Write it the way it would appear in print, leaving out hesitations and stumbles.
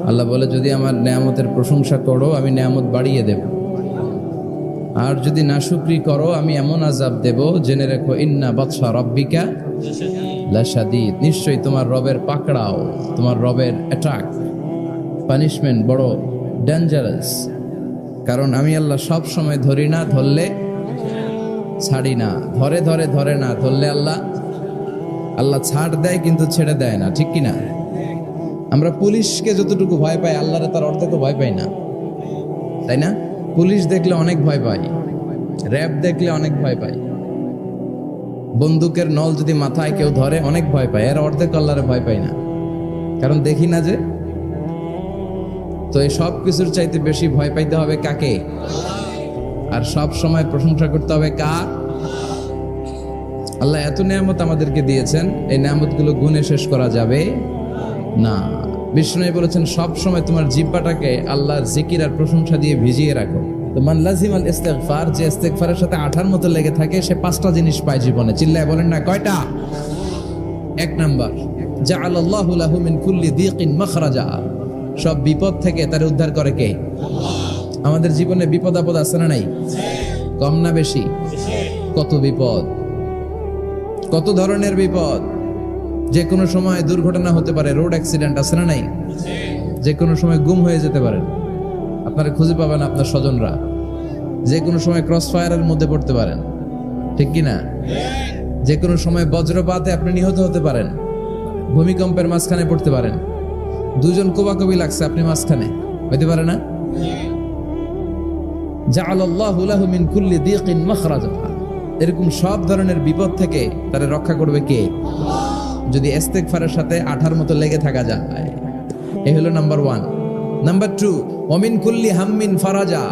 আল্লাহ বলে, যদি আমার নেয়ামতের প্রশংসা করো আমি নেয়ামত বাড়িয়ে দেব, আর যদি নাশুকরি করো আমি এমন আযাব দেব, জেনে রেখো ইন্না বাতশা রাব্বিকা লাশাদীদ, নিশ্চয়ই তোমার রবের পাকড়াও, তোমার রবের অ্যাটাক, পানিশমেন্ট বড় ডেঞ্জারাস। কারণ আমি আল্লাহ সব সময় ধরি না, ধরলে ছাড়ি না, ধরে ধরে ধরে না, ধরলে আল্লাহ ছাড় দেয় কিন্তু ছেড়ে দেয় না, ঠিক কিনা? আমরা পুলিশকে যতটুকু ভয় পাই আল্লাহরে তার অর্ধেক ভয় পাই না, তাই না? পুলিশ দেখলে অনেক ভয় পাই, র্যাব দেখলে অনেক ভয় পাই, বন্দুকের নল যদি মাথায় কেউ ধরে অনেক ভয় পায়, এর অর্ধেক আল্লাহরে ভয় পাই না, কারণ দেখি না যে। তো এই সব কিছুর চাইতে বেশি ভয় পাইতে হবে কাকে? আর সব সময় প্রশংসা করতে হবে কার? আল্লাহ এত নিয়ামত আমাদেরকে দিয়েছেন, এই নিয়ামতগুলো গুণে শেষ করা যাবে না। বিষ্ণু বলেছেন সব সময় তোমার জিহ্বাটাকে আল্লাহর জিকির আর প্রশংসা দিয়ে ভিজিয়ে রাখো। তো মান লাজিমাল ইস্তিগফার, যে ইস্তিগফারের সাথে আঠার মতো লেগে থাকে, সে 5টা জিনিস পায় জীবনে। চিল্লায় বলেন না কয়টা? 1 নাম্বার, জাআলাল্লাহু লাহু মিন কুল্লি দিকিন মাখরাজা, সব বিপদ থেকে তার উদ্ধার করে কে? আমাদের জীবনে বিপদ আপদ আছে না নাই? কম না বেশি? কত বিপদ, কত ধরনের বিপদ। যে কোনো সময় দুর্ঘটনা হতে পারে, রোড অ্যাক্সিডেন্ট আছে না নাই? যে কোনো সময় গুম হয়ে যেতে পারেন, আপনারা খুঁজে পাবেন আপনার স্বজনরা। যে কোনো সময় ক্রস ফায়ারের মধ্যে পড়তে পারেন, ঠিক কি না? যে কোনো সময় বজ্রপাতে আপনি নিহত হতে পারেন, ভূমিকম্পের মাঝখানে পড়তে পারেন, দুজন কোবাকবি লাগছে, আপনি মাঝখানে, হইতে পারে না? জাআলাল্লাহু লাহু মিন কুল্লি দিকিন মাখরাজা, এরকম সব ধরনের বিপদ থেকে তারা রক্ষা করবে কে? যদি ইস্তিগফারের সাথে আঠার মতো লেগে থাকা যায়। এই হলো নাম্বার 1। নাম্বার 2, ওয়া মিন কুল্লি হাম্মিন ফারাজা,